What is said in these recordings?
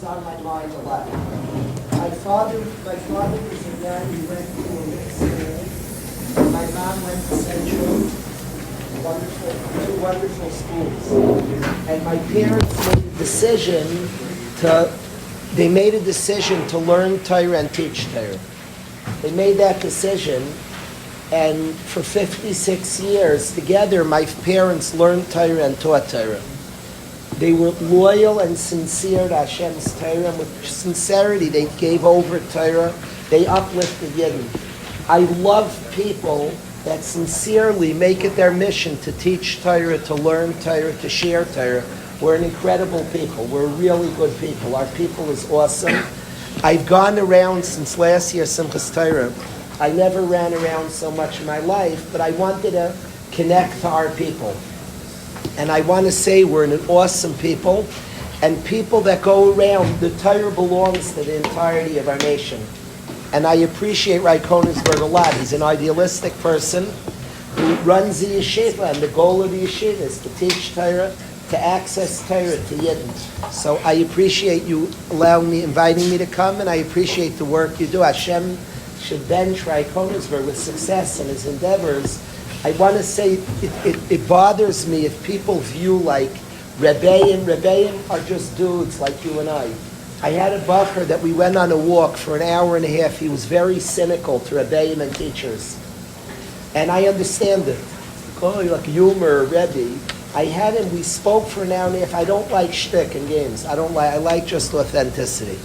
on my mind a lot. My father was a man who went to a mixed school. My mom went to Central, two wonderful schools. And my parents made a decision to learn Torah and teach Torah. They made that decision, and for 56 years together, my parents learned Torah and taught Torah. They were loyal and sincere to Hashem's Torah, and with sincerity they gave over Torah. They uplifted Yidden. I love people that sincerely make it their mission to teach Torah, to learn Torah, to share Torah. We're an incredible people. We're really good people. Our people is awesome. I've gone around since last year, Simchas Torah. I never ran around so much in my life, but I wanted to connect to our people. And I want to say we're an awesome people, and people that go around, the Torah belongs to the entirety of our nation. And I appreciate Rai Koenigsberg a lot. He's an idealistic person who runs the yeshiva, and the goal of the yeshiva is to teach Torah, to access Torah to Yidden. So I appreciate you inviting me to come, and I appreciate the work you do. Hashem should bench Rai Koenigsberg with success in his endeavors. I want to say it bothers me if people view like Rebbeim are just dudes like you and I. I had a bacher that we went on a walk for an hour and a half. He was very cynical to Rebbeim and teachers. And I understand it. Oh, you're like humor, Rebbe. I had him, we spoke for an hour and a half. I don't like shtick and games. I like just authenticity.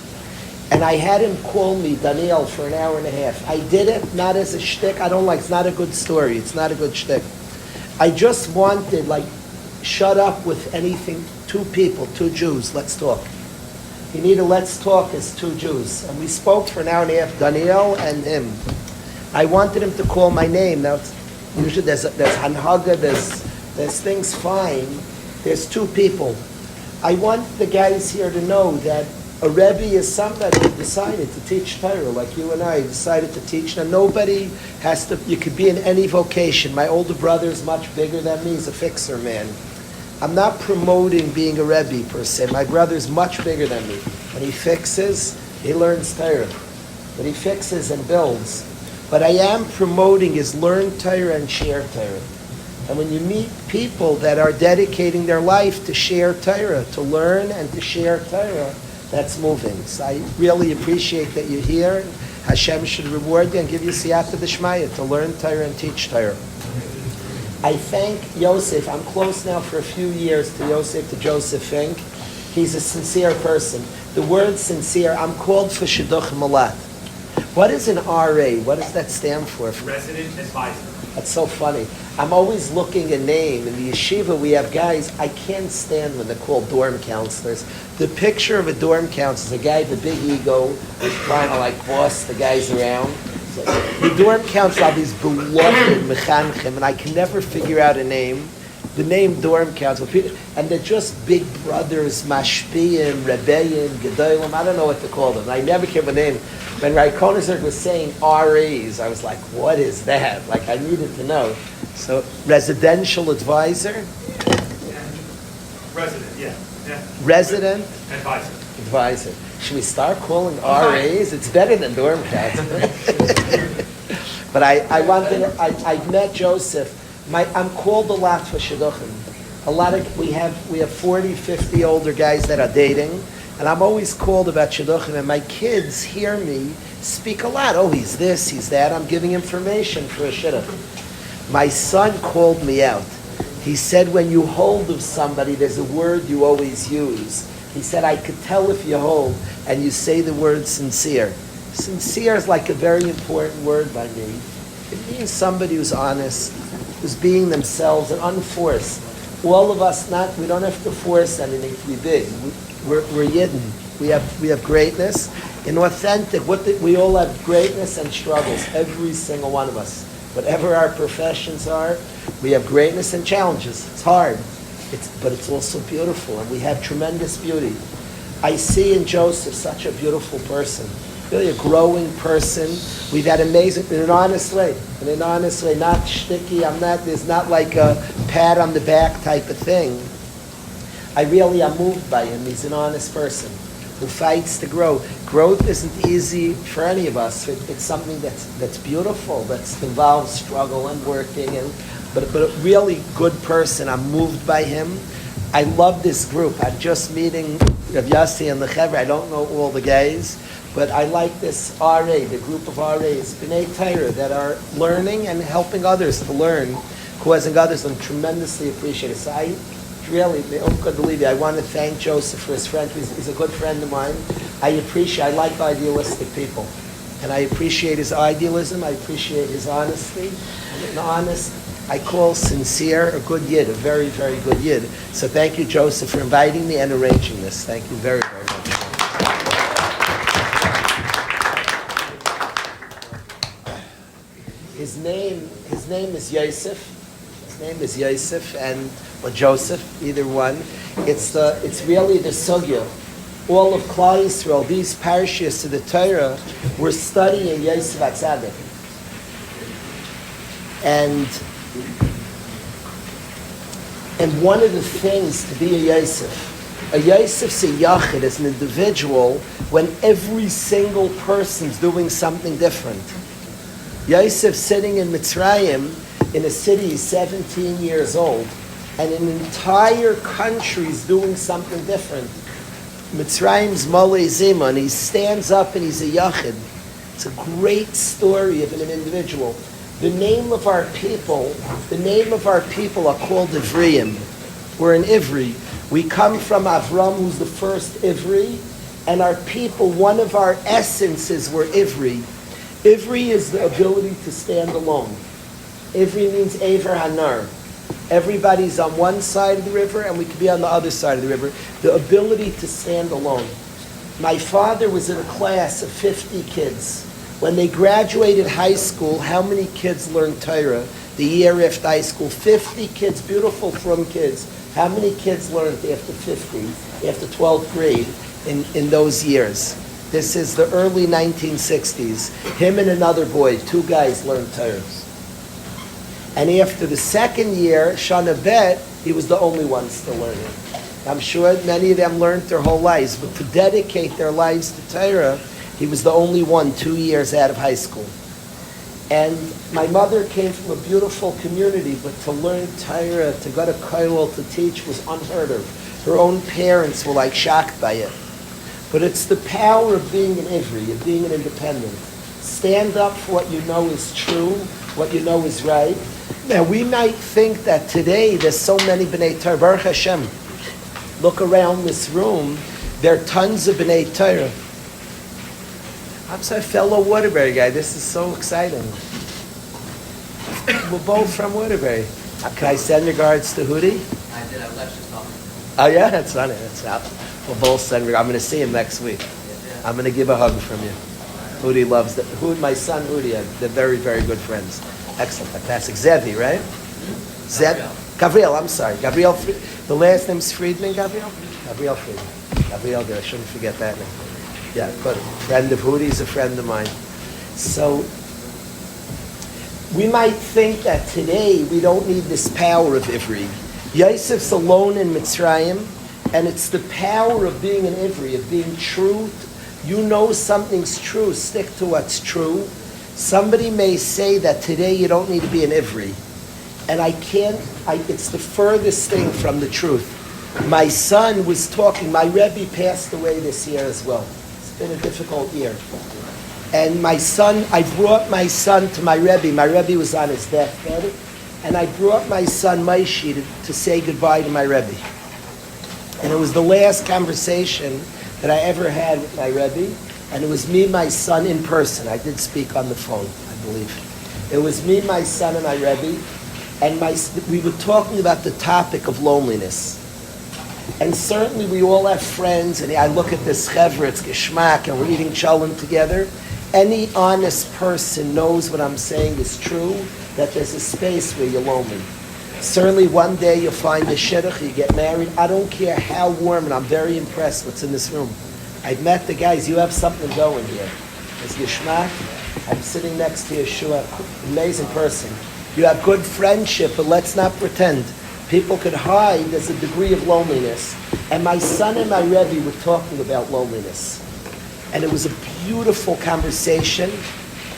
And I had him call me, Daniel, for an hour and a half. I did it not as a shtick. It's not a good story. It's not a good shtick. I just wanted, shut up with anything. Two people, two Jews, let's talk. You need a let's talk as two Jews. And we spoke for an hour and a half, Daniel and him. I wanted him to call my name. Now, usually there's Hanhaga, there's things fine. There's two people. I want the guys here to know that a Rebbe is somebody who decided to teach Torah, like you and I decided to teach. Now nobody has to, you could be in any vocation. My older brother is much bigger than me, he's a fixer man. I'm not promoting being a Rebbe per se. My brother is much bigger than me. When he fixes, he learns Torah. But he fixes and builds. But I am promoting is learn Torah and share Torah. And when you meet people that are dedicating their life to share Torah, to learn and to share Torah, that's moving. So I really appreciate that you're here. Hashem should reward you and give you siyata d'shmaya to learn Torah and teach Torah. I thank Yosef. I'm close now for a few years to Yosef, to Joseph Fink. He's a sincere person. The word sincere, I'm called for shidduchim a lot. What is an RA? What does that stand for? Resident advisor. That's so funny. I'm always looking a name. In the yeshiva, we have guys, I can't stand when they're called dorm counselors. The picture of a dorm counselor is a guy with a big ego who's trying to boss the guys around. So, the dorm counselor are these beloved mechanchim, and I can never figure out a name. The name dorm counselor, and they're just big brothers, mashpiyim, rebbeim, gedolim. I don't know what to call them. I never came with a name. When Rai Koenigsberg was saying RAs, I was like, what is that? I needed to know. So, residential advisor? Resident, yeah. Resident? Advisor. Should we start calling RAs? It's better than dorm counselor. But I've met Joseph. I'm called a lot for shidduchim. We have 40, 50 older guys that are dating. And I'm always called about shidduchim, and my kids hear me speak a lot. Oh, he's this, he's that. I'm giving information for a shidduch. My son called me out. He said, when you hold of somebody, there's a word you always use. He said, I could tell if you hold, and you say the word sincere. Sincere is like a very important word by me. It means somebody who's honest, who's being themselves and unforced. All of us, we don't have to force anything to be big. We're Yidden. We have greatness. In authentic, we all have greatness and struggles, every single one of us. Whatever our professions are, we have greatness and challenges. It's hard, but it's also beautiful, and we have tremendous beauty. I see in Joseph such a beautiful person, really a growing person. We've had amazing, in an honest way, not shticky. There's not like a pat on the back type of thing. I really am moved by him. He's an honest person. who fights to grow. Growth isn't easy for any of us. It's something that's beautiful, that involves struggle and working, but a really good person. I'm moved by him. I love this group. I'm just meeting Rav Yossi and the Chevra. I don't know all the guys, but I like this RA, the group of RAs, B'nai Torah, that are learning and helping others to learn, causing others, and tremendously appreciate it. So I really, believe you. I want to thank Joseph for his friend. He's a good friend of mine. I like idealistic people. And I appreciate his idealism. I appreciate his honesty. And honest, I call sincere a good yid, a very, very good yid. So thank you, Joseph, for inviting me and arranging this. Thank you very, very much. His name is Yosef. His name is Yosef or Joseph, either one. It's really the sugya. All of Klal Yisrael, these parashas of the Torah, we're studying Yosef HaTzadik. And one of the things to be a Yosef's a yachid, as an individual, when every single person's doing something different. Yosef sitting in Mitzrayim, in a city, he's 17 years old, and an entire country's doing something different. Mitzrayim's Molei Zima, and he stands up and he's a yachid. It's a great story of an individual. The name of our people are called Ivriim. We're an Ivri. We come from Avram, who's the first Ivri, and our people, one of our essences were Ivri. Ivri is the ability to stand alone. Ivri means Aver Hanar. Everybody's on one side of the river, and we could be on the other side of the river. The ability to stand alone. My father was in a class of 50 kids. When they graduated high school, how many kids learned Torah? The year after high school, 50 kids, beautiful from kids. How many kids learned after 50, after 12th grade in those years? This is the early 1960s. Him and another boy, two guys learned Torah. And after the second year, Shana Bet, he was the only one still learning. I'm sure many of them learned their whole lives, but to dedicate their lives to Torah, he was the only one 2 years out of high school. And my mother came from a beautiful community, but to learn Torah, to go to Kollel, to teach was unheard of. Her own parents were like shocked by it. But it's the power of being an Ivri, of being an independent. Stand up for what you know is true, what you know is right. Now, we might think that today there's so many B'nai Torah. Baruch Hashem, look around this room, there are tons of B'nai Torah. I'm sorry, fellow Waterbury guy, this is so exciting. We're both from Waterbury. Can I send regards to Hudi? I did, I was actually talking. Oh yeah, that's funny, that's out. We'll both send regards. I'm going to see him next week. I'm going to give a hug from you. Hudi loves that. My son Hudi, they're very, very good friends. Excellent, fantastic. Zevi, right? Gabriel, I'm sorry. Gabriel, the last name's Friedman, Gabriel? Gabriel Friedman. Gabriel, I shouldn't forget that name. Yeah, but friend of Hudi's a friend of mine. So, we might think that today we don't need this power of Ivri. Yosef's alone in Mitzrayim, and it's the power of being an Ivri, of being true. You know something's true, stick to what's true. Somebody may say that today you don't need to be an Ivri. And it's the furthest thing from the truth. My son was talking, my Rebbe passed away this year as well. It's been a difficult year. And I brought my son to my Rebbe. My Rebbe was on his deathbed. And I brought my son Maishi to say goodbye to my Rebbe. And it was the last conversation that I ever had with my Rebbe. And it was me, my son, in person. I did speak on the phone, I believe. It was me, my son, and my Rebbe. And we were talking about the topic of loneliness. And certainly we all have friends, and I look at this chevra, it's geschmack, and we're eating cholent together. Any honest person knows what I'm saying is true, that there's a space where you're lonely. Certainly one day you'll find a shidduch, you get married. I don't care how warm, and I'm very impressed what's in this room. I've met the guys, you have something going here. There's geschmack. I'm sitting next to Yeshua, amazing person. You have good friendship, but let's not pretend. People could hide, there's a degree of loneliness. And my son and my Rebbe were talking about loneliness. And it was a beautiful conversation.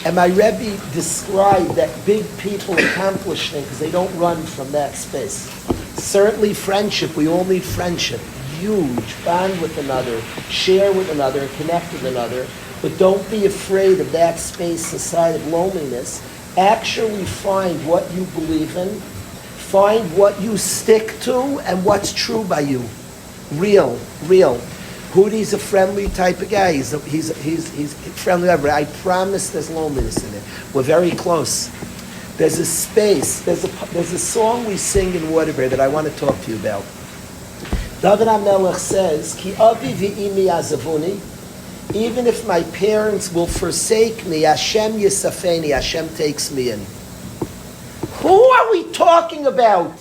And my Rebbe described that big people accomplish things because they don't run from that space. Certainly friendship, we all need friendship. Huge, bond with another, share with another, connect with another. But don't be afraid of that space aside of loneliness. Actually find what you believe in, find what you stick to, and what's true by you. Real. Hudi's a friendly type of guy. He's friendly. I promise there's loneliness in it. We're very close. There's a space. There's a song we sing in Waterbury that I want to talk to you about. David HaMelech says, "Ki avi v'imi azavuni." Even if my parents will forsake me, Hashem yisafeni. Hashem takes me in. Who are we talking about?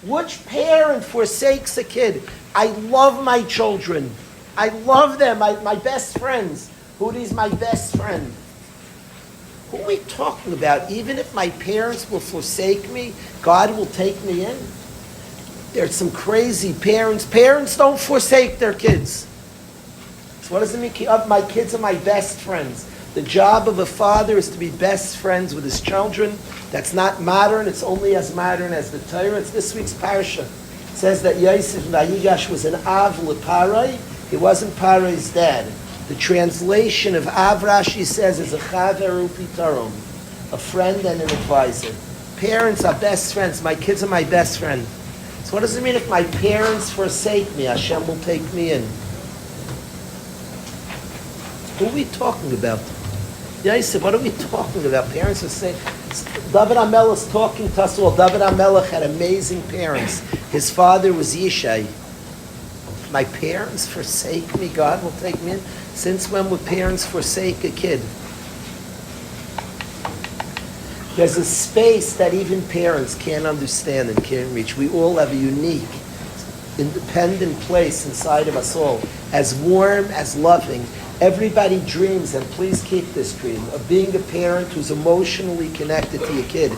Which parent forsakes a kid? I love my children. I love them. My best friends. Hudi's my best friend. Who are we talking about? Even if my parents will forsake me, God will take me in. There's some crazy parents. Parents don't forsake their kids. So what does it mean? My kids are my best friends. The job of a father is to be best friends with his children. That's not modern. It's only as modern as the Torah. It's this week's parsha. It says that Yosef Vayigash was an Av L'Parai. He wasn't Parai's dad. The translation of Av, Rashi says, is a Chaveru Pitaron, a friend and an advisor. Parents are best friends. My kids are my best friend. So what does it mean if my parents forsake me? Hashem will take me in. Who are we talking about? Yosef, what are we talking about? Parents are saying, David HaMelech is talking to us all. David HaMelech had amazing parents. His father was Yishai. If my parents forsake me, God will take me in. Since when would parents forsake a kid? There's a space that even parents can't understand and can't reach. We all have a unique, independent place inside of us all, as warm, as loving. Everybody dreams, and please keep this dream, of being a parent who's emotionally connected to your kid,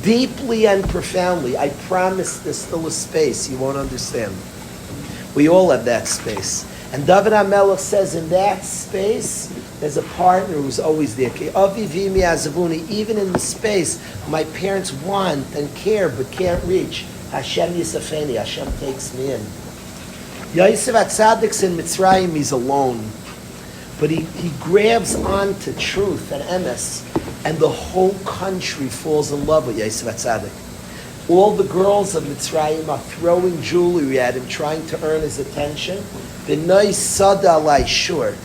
deeply and profoundly. I promise there's still a space you won't understand. We all have that space. And David HaMelech says in that space, there's a partner who's always there. Even in the space my parents want and care but can't reach, Hashem Yisafeni, Hashem takes me in. Yosef HaTzadik's in Mitzrayim, he's alone. But he grabs onto truth and emes, and the whole country falls in love with Yosef HaTzadik. All the girls of Mitzrayim are throwing jewelry at him, trying to earn his attention. B'nai sada alai Shiur.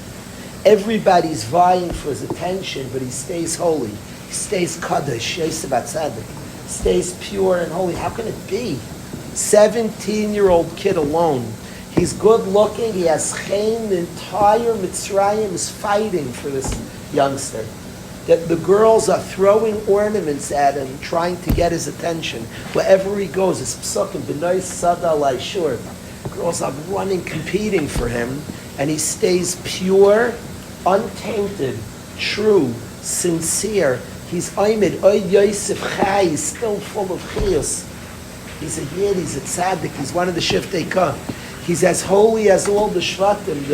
Everybody's vying for his attention, but he stays holy. He stays Kalish, Yosef HaTzadik. Stays pure and holy. How can it be? 17-year-old kid alone. He's good looking, he has chen, the entire Mitzrayim is fighting for this youngster. That the girls are throwing ornaments at him, trying to get his attention. Wherever he goes, it's psukim, b'nai sada alai Shiur. Girls are running, competing for him, and he stays pure, untainted, true, sincere. He's Aymed, Oy Yosef Chai, he's still full of chiyus. He's a yid, he's a tzaddik, he's one of the Shiftei Kah. He's as holy as all the Shvatim.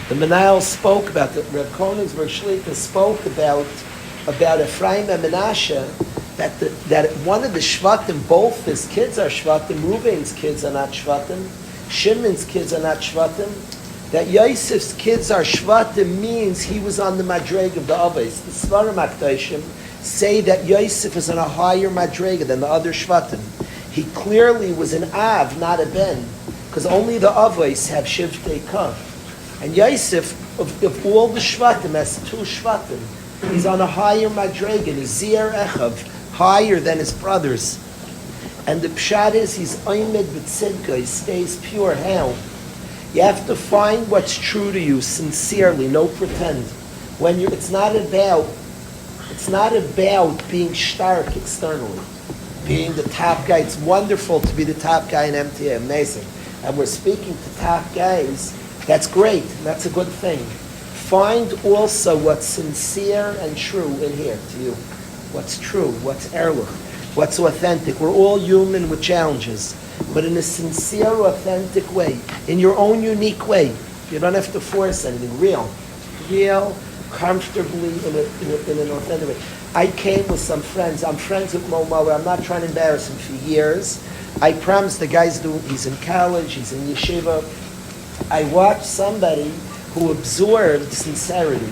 The Menahel spoke about the Reb Konigsberg Shlita spoke about Ephraim and Menashe, that one of the Shvatim, both his kids are Shvatim, Reuben's kids are not Shvatim, Shimon's kids are not Shvatim. That Yosef's kids are Shvatim means he was on the Madrega of the Avos. The Svarim HaKadoshim say that Yosef is on a higher Madrega than the other Shvatim. He clearly was an Av, not a Ben, because only the Avos have Shivtei Kah. And Yosef, of all the Shvatim, has two Shvatim. He's on a higher Madrega, a Zir Echav, higher than his brothers. And the Pshat is, he's Aymed B'tzidka, he stays pure. How? You have to find what's true to you, sincerely, no pretend. It's not about being stark externally. Being the top guy. It's wonderful to be the top guy in MTA, amazing. And we're speaking to top guys. That's great. That's a good thing. Find also what's sincere and true in here to you. What's true, what's ehrlich, what's authentic. We're all human with challenges. but in a sincere, authentic way, in your own unique way. You don't have to force anything. Real, comfortably, in an authentic way. I came with some friends. I'm friends with Mo Muller. I'm not trying to embarrass him for years. I promise the guy's doing, he's in college, he's in yeshiva. I watched somebody who absorbed sincerity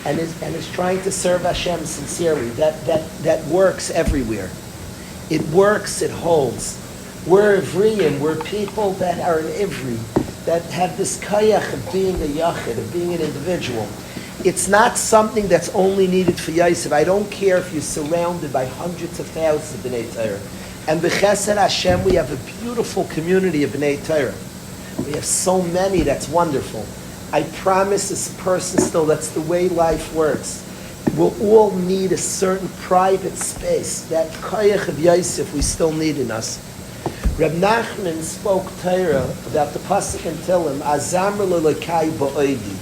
and is trying to serve Hashem sincerely. That works everywhere. It works, it holds. We're Ivriim, we're people that are in Ivri, that have this kayach of being a yachid, of being an individual. It's not something that's only needed for Yosef. I don't care if you're surrounded by hundreds of thousands of B'nai Torah. And b'chesed Hashem, we have a beautiful community of B'nai Torah. We have so many, that's wonderful. I promise this person still, that's the way life works. We'll all need a certain private space. That koyach of Yosef we still need in us. Reb Nachman spoke Torah about the pasuk in Tehillim, Azamr l'Elokai ba'oidi.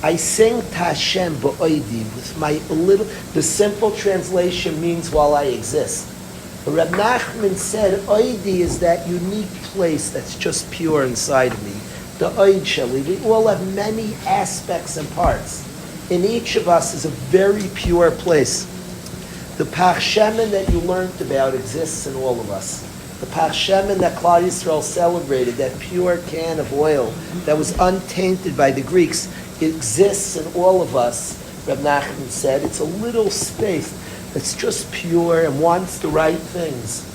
I sing to Hashem ba'oidi with my little. The simple translation means while I exist. But Reb Nachman said, oidi is that unique place that's just pure inside of me. The oid sheli. We all have many aspects and parts. In each of us is a very pure place. The Pach Shemen that you learned about exists in all of us. The Pach Shemen that Klal Yisrael celebrated, that pure can of oil that was untainted by the Greeks, exists in all of us. Reb Nachman said, it's a little space that's just pure and wants the right things.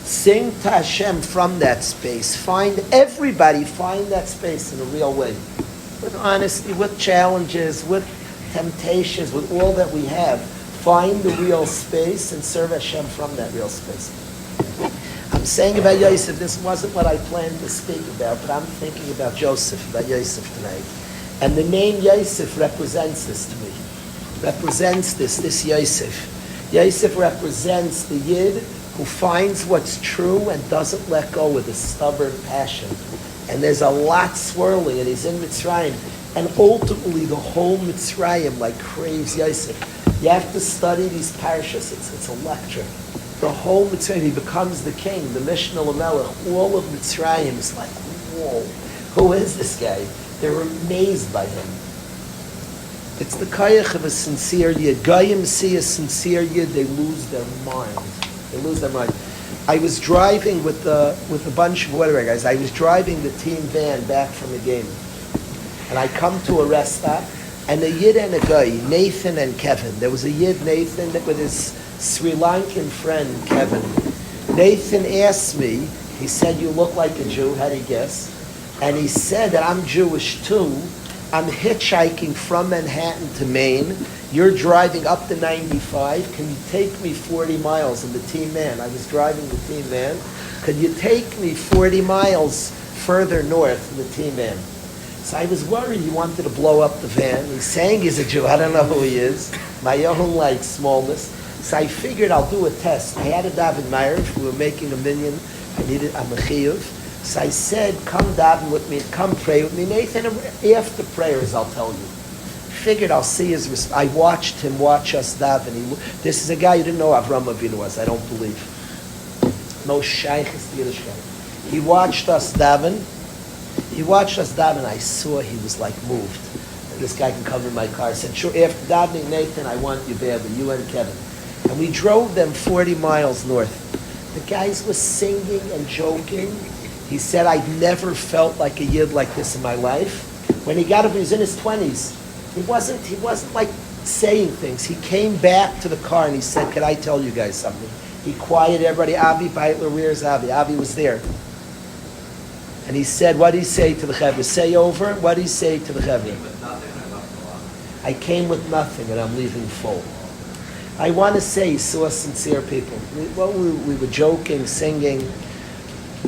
Sing to Hashem from that space. Everybody find that space in a real way. With honesty, with challenges, with temptations, with all that we have. Find the real space and serve Hashem from that real space. I'm saying about Yosef, this wasn't what I planned to speak about, but I'm thinking about Joseph, about Yosef tonight. And the name Yosef represents this to me. Represents this Yosef. Yosef represents the Yid who finds what's true and doesn't let go with a stubborn passion. And there's a lot swirling, and he's in Mitzrayim. And ultimately, the whole Mitzrayim craves Yosef. You have to study these parashas. It's electric. The whole Mitzrayim, he becomes the king, the Mishnah Lamelech. All of Mitzrayim is like, whoa, who is this guy? They're amazed by him. It's the kayach of a sincere Yid. Goyim see a sincere Yid, they lose their mind. They lose their mind. I was driving with a bunch of whatever guys. I was driving the team van back from the game. And I come to a rest stop, and a Yid and a guy, Nathan and Kevin. There was a Yid, Nathan, with his Sri Lankan friend, Kevin. Nathan asked me, he said, you look like a Jew, how do you guess? And he said that I'm Jewish too. I'm hitchhiking from Manhattan to Maine. You're driving up the 95. Can you take me 40 miles in the team van? I was driving the team van. Could you take me 40 miles further north in the team van? So I was worried he wanted to blow up the van. He's saying he's a Jew. I don't know who he is. My own smallness. So I figured I'll do a test. I had a daven marriage. We were making a minyan. I needed a mechiyuv. So I said, come daven with me, come pray with me. Nathan, after prayers, I'll tell you. Figured I'll see his response. I watched him watch us daven. This is a guy you didn't know Avram Avinu was, I don't believe. No shaykhis Yiddish guy. He watched us daven. I saw he was moved. And this guy can come in my car. I said, sure, after davening, Nathan, I want you badly, you and Kevin. And we drove them 40 miles north. The guys were singing and joking. He said, I've never felt like a Yid like this in my life. When he got up, he was in his 20s. He wasn't saying things. He came back to the car and he said, can I tell you guys something? He quieted everybody. Avi Beitler, where's Avi? Avi was there. And he said, what did he say to the Chevra? Say over. What did he say to the Chevra? I came with nothing and I'm leaving full. I want to say, he saw sincere people. We were joking, singing.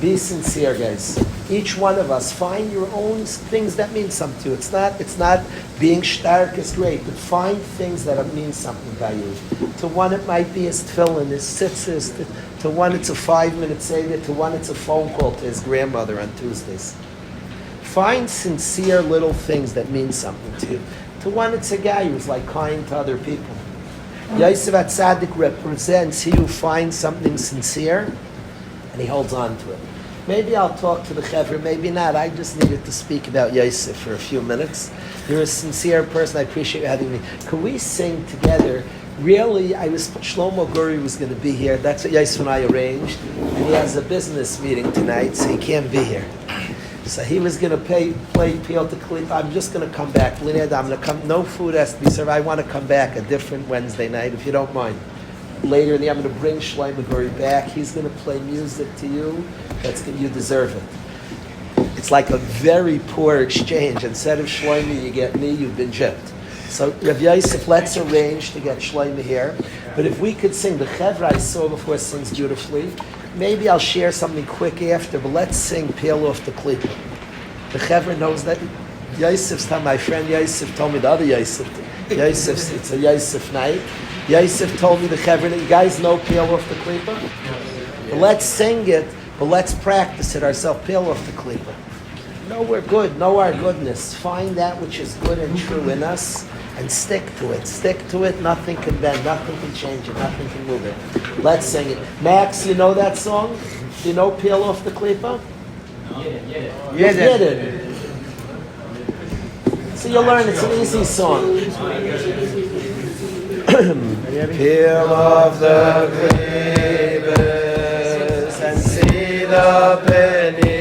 Be sincere, guys. Each one of us, find your own things that mean something to you. It's not being stark is great, but find things that mean something by you. To one it might be his tefillin, his tzitzis. To one it's a 5-minute seder. To one it's a phone call to his grandmother on Tuesdays. Find sincere little things that mean something to you. To one it's a guy who's kind to other people. Yosef HaTzadik represents he who finds something sincere and he holds on to it. Maybe I'll talk to the Chevra, maybe not. I just needed to speak about Yosef for a few minutes. You're a sincere person. I appreciate you having me. Could we sing together? Really, Shlomo Guri was going to be here. That's what Yosef and I arranged. And he has a business meeting tonight, so he can't be here. So he was going to play Peel to Kalish. I'm just going to come back. I'm going to come. No food has to be served. I want to come back a different Wednesday night, if you don't mind. Later in the, I'm going to bring Shlomo Guri back. He's going to play music to you. You deserve it. It's like a very poor exchange. Instead of Shlomo, you get me. You've been gypped. So Rav Yosef, let's arrange to get Shlomo here. But if we could sing, the Chevra I saw before sings beautifully. Maybe I'll share something quick after, but let's sing Peel Off the Klipa. The Chevra knows that. Yosef's time, my friend Yosef told me, the other Yosef, it's a Yosef night. Yosef told me, the Chevra, you guys know Peel Off the Klipa? But let's sing it, but let's practice it ourselves. Peel Off the Klipa. Know we're good, know our goodness. Find that which is good and true in us and stick to it. Stick to it, nothing can bend, nothing can change it, nothing can move it. Let's sing it. Max, you know that song? Do you know Peel Off the Klipa? Yeah. So you'll learn, it's an easy song. Peel off the klipas and see the penny.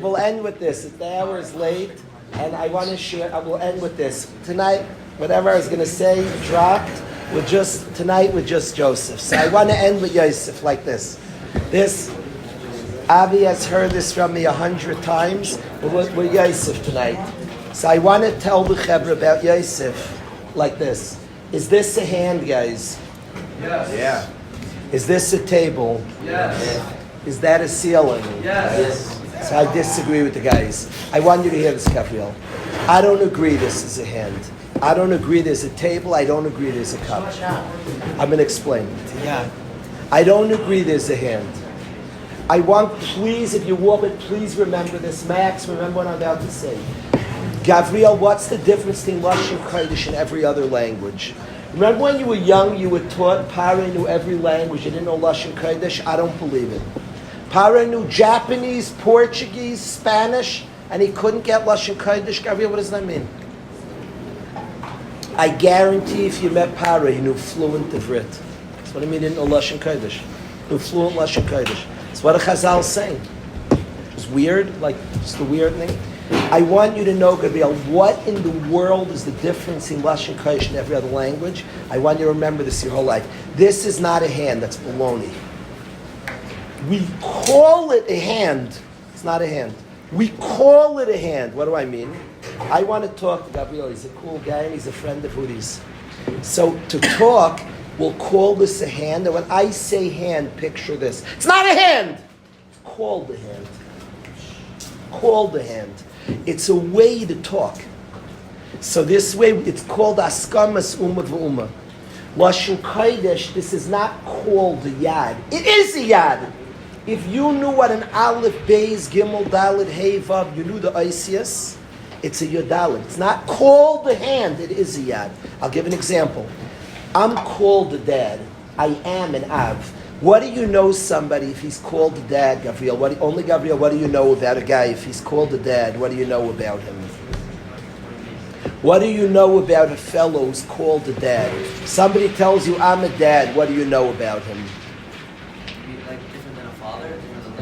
We'll end with this. The hour is late, and I want to share. I will end with this tonight. Whatever I was going to say dropped. Tonight with just Joseph. So I want to end with Yosef like this. This Avi has heard this from me 100 times. We're Yosef tonight. So I want to tell the Chevra about Yosef like this. Is this a hand, guys? Yes. Yeah. Is this a table? Yes. Is that a ceiling? Yes. So I disagree with the guys. I want you to hear this, Gabriel. I don't agree this is a hand. I don't agree there's a table. I don't agree there's a cup. I'm going to explain it. Yeah. I don't agree there's a hand. I want, please, if you walk it, please remember this. Max, remember what I'm about to say. Gavriel, what's the difference between Lashon Kodesh and every other language? Remember when you were young, you were taught Pare knew every language, you didn't know Lashon Kodesh? I don't believe it. Pare knew Japanese, Portuguese, Spanish, and he couldn't get Lashon Kodesh. Gavriel, what does that mean? I guarantee if you met Pare, he knew fluent Ivrit. That's what I mean, he didn't know Lashon Kodesh. He knew fluent Lashon Kodesh. That's what a Chazal is saying. It's weird, like, it's the weird thing. I want you to know, Gabriel, what in the world is the difference in Lashon Kodesh and every other language? I want you to remember this your whole life. This is not a hand, that's baloney. We call it a hand. It's not a hand. We call it a hand. What do I mean? I want to talk to Gabriel. He's a cool guy and he's a friend of Udi's. So to talk, we'll call this a hand. And when I say hand, picture this. It's not a hand. It's called a hand. Called a hand. It's a way to talk. So this way, it's called askamas umma v'umma. Lashon Kodesh, this is not called a yad. It is a yad. If you knew what an aleph, beis, gimel, dalet, hey, vav, you knew the Isius, it's a yodalet. It's not called a hand, it is a yad. I'll give an example. I'm called a dad. I am an av. What do you know somebody if he's called a dad, Gabriel? Only Gabriel, what do you know about a guy if he's called a dad? What do you know about him? What do you know about a fellow who's called a dad? Somebody tells you, I'm a dad, what do you know about him? Like different than a father?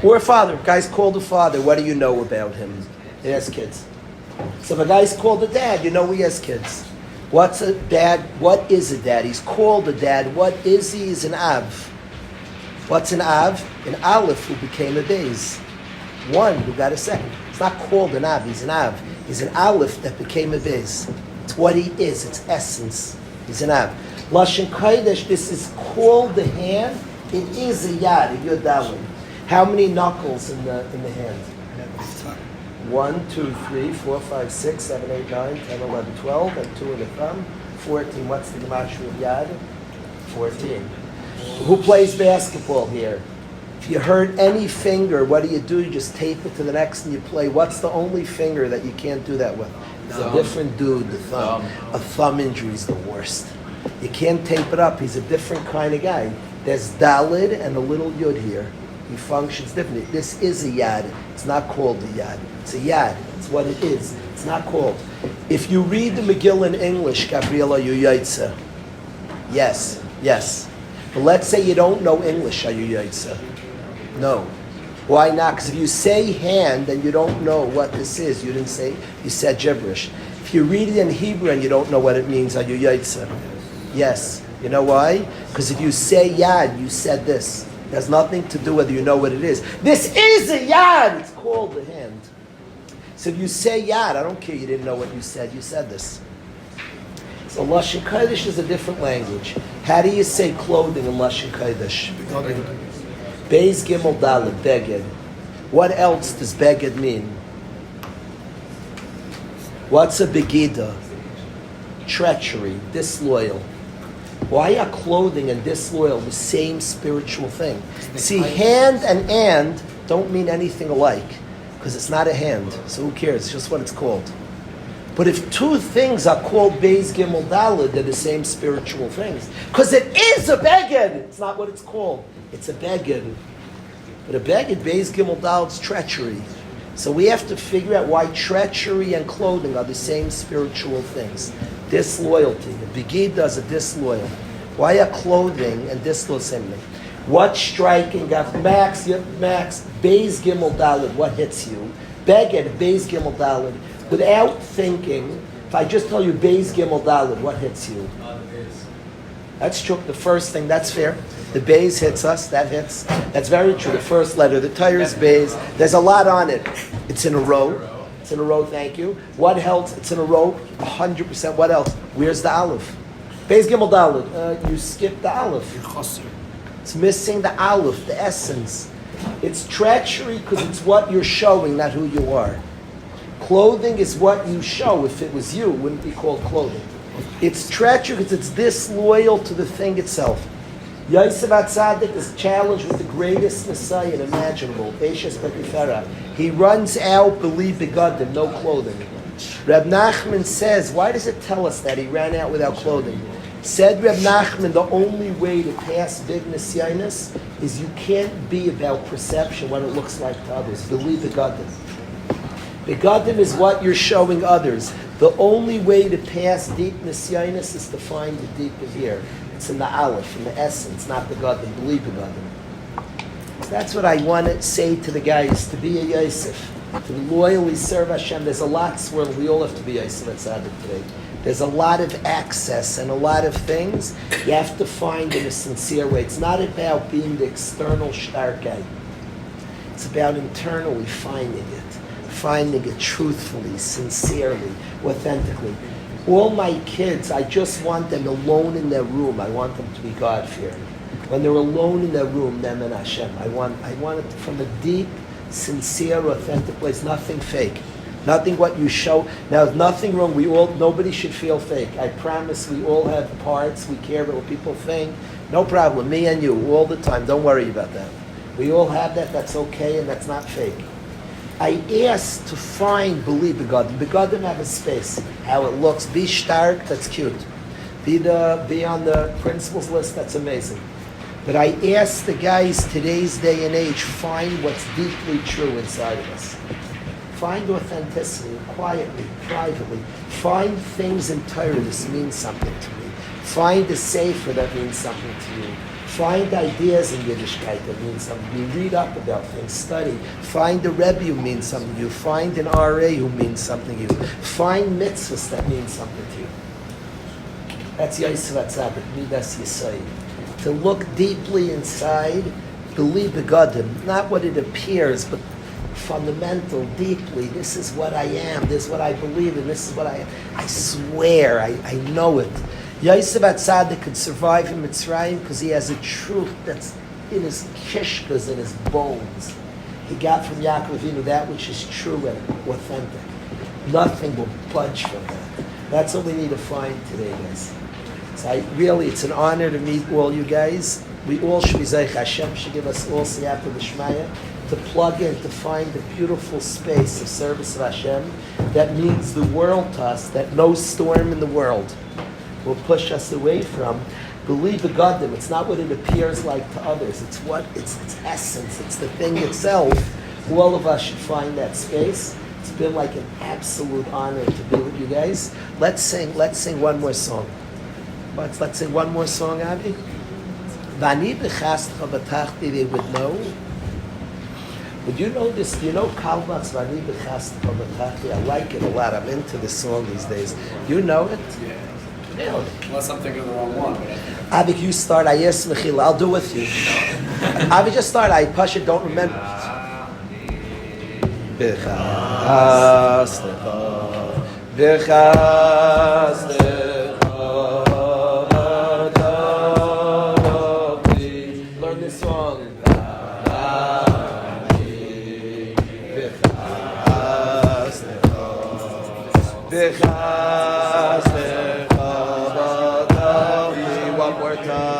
Or a father. Guy's called a father, what do you know about him? He has kids. So if a guy's called a dad, you know he has kids. What's a dad? What is a dad? He's called a dad. What is he? He's an av. What's an av? An aleph who became a beis. One who got a second. It's not called an av, he's an av. He's an aleph that became a beis. It's what he is, it's essence. He's an av. Lashon Kodesh, this is called the hand. It is a yad, a yodalin. How many knuckles in the hand? 1, 2, 3, 4, 5, 6, 7, 8, 9, 10, 11, 12, and 2 in the thumb. 14. What's the gematria of yad? 14. Who plays basketball here? If you hurt any finger, what do? You just tape it to the next and you play. What's the only finger that you can't do that with? It's a different dude, the thumb. A thumb injury is the worst. You can't tape it up. He's a different kind of guy. There's Dalid and a little Yud here. He functions differently. This is a Yad. It's not called a Yad. It's a Yad. It's what it is. It's not called. If you read the Megillah in English, Gabriela, you yaitza. Yes, yes. But let's say you don't know English, are you yaitza? No. Why not? Because if you say hand and you don't know what this is, you didn't say, you said gibberish. If you read it in Hebrew and you don't know what it means, are you yaitza? Yes. You know why? Because if you say yad, you said this. It has nothing to do whether you know what it is. This is a yad! It's called the hand. So if you say yad, I don't care you didn't know what you said this. So Lashon Kodesh is a different language. How do you say clothing in Lashon Kodesh? Beis Gimel Dalet, Beged. What else does Beged mean? What's a Begida? Treachery, disloyal. Why are clothing and disloyal the same spiritual thing? See, hand and don't mean anything alike, because it's not a hand, so who cares? It's just what it's called. But if two things are called Beis Gimel Daled, they're the same spiritual things. Because it is a beged. It's not what it's called. It's a beged. But a beged, Beis Gimel Daled, is treachery. So we have to figure out why treachery and clothing are the same spiritual things. Disloyalty. A begida is a disloyal. Why are clothing and disloyal the same thing? What's striking? Max, Beis Gimel Daled, what hits you? Beged, Beis Gimel Daled. Without thinking, if I just tell you Beis Gimel Daled, what hits you? That's true. The first thing, that's fair. The Beis hits us, that hits. That's very true. The first letter, the tire is Beis. There's a lot on it. It's in a row. It's in a row, thank you. What else? It's in a row, 100%. What else? Where's the Aleph? Beis Gimel Daled. You skipped the Aleph. It's missing the Aleph, the essence. It's treachery because it's what you're showing, not who you are. Clothing is what you show. If it was you, it wouldn't be called clothing. It's treachery because it's disloyal to the thing itself. Yosef Atzadik is challenged with the greatest Messiah imaginable, Eishes Betifera. He runs out, believe begodim, no clothing. Reb Nachman says, why does it tell us that he ran out without clothing? Said Reb Nachman, the only way to pass big Nisyanis is you can't be about perception, what it looks like to others. Believe begodim. Begodim is what you're showing others. The only way to pass deep Nisyanis is to find the deep in here. It's in the aleph, in the essence, not the Godim. Believe the Godim. So that's what I want to say to the guys, to be a Yosef, to loyally serve Hashem. There's a lot swirling. We all have to be Yosef at Tzaddik today. There's a lot of access and a lot of things you have to find in a sincere way. It's not about being the external star guy. It's about internally finding it truthfully, sincerely, authentically. All my kids, I just want them alone in their room. I want them to be God-fearing. When they're alone in their room, them and Hashem. I want it from a deep, sincere, authentic place. Nothing fake. Nothing what you show. Now, there's nothing wrong. Nobody should feel fake. I promise we all have parts. We care about what people think. No problem. Me and you, all the time. Don't worry about that. We all have that. That's okay, and that's not fake. I asked to find, believe begodim. Begodim have a space. How it looks. Be stark, that's cute. Be on the principles list, that's amazing. But I asked the guys today's day and age, find what's deeply true inside of us. Find authenticity, quietly, privately. Find things in Torah that mean something to me. Find a sefer that means something to you. Find ideas in Yiddishkeit that mean something to you. Read up about things, study. Find a Rebbe who means something to you. Find an RA who means something to you. Find mitzvahs that mean something to you. That's Yosef Atzadik, Midas Yisayim. To look deeply inside, believe begodim, not what it appears, but fundamental, deeply. This is what I am. This is what I believe in. This is what I am. I swear, I know it. Yosef Atzadik could survive in Mitzrayim because he has a truth that's in his kishkas, in his bones. He got from Yaakov Avinu that which is true and authentic. Nothing will budge from that. That's what we need to find today, guys. So it's an honor to meet all you guys. We all should be Zeich. Hashem should give us all siyata d'shmaya to plug in, to find the beautiful space of service of Hashem that means the world to us, that no storm in the world will push us away from. Believe the Godim. It's not what it appears like to others. It's its essence. It's the thing itself. All of us should find that space. It's been like an absolute honor to be with you guys. Let's sing one more song. Let's sing one more song, Avi. Vani b'chastcha b'tachti, they would know. Would you know this? Do you know Kalmas Vani b'chastcha b'tachti? I like it a lot. I'm into this song these days. You know it? Yeah. Really? Unless I'm thinking of the wrong one. Avi, you start. I asked Mechila. I'll do with you. Avi, just start. I Pasha don't remember. B'chastcha, b'chastcha. One more time.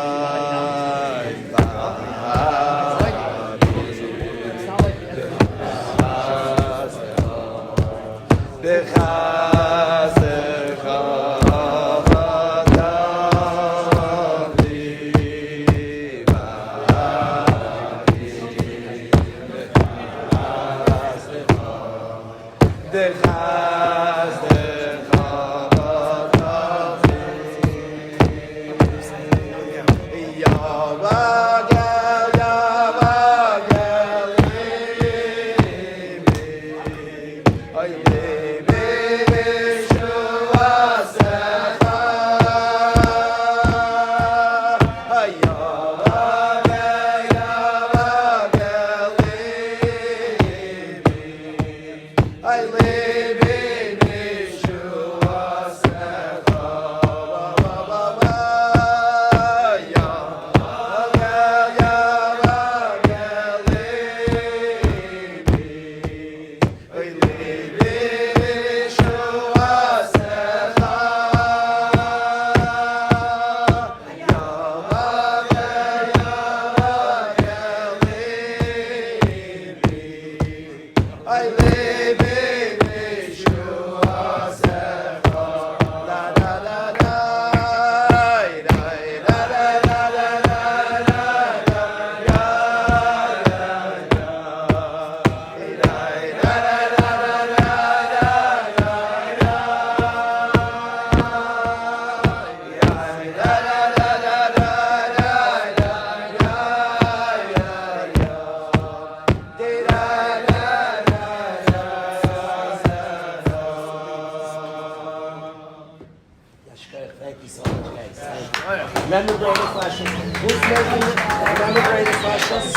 Thank you so much, guys. Remember Brady Flashes? Who's making it? Remember Brady Flashes?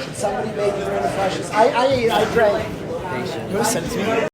Should somebody make Brady Flashes? I drank. You want to send it to me?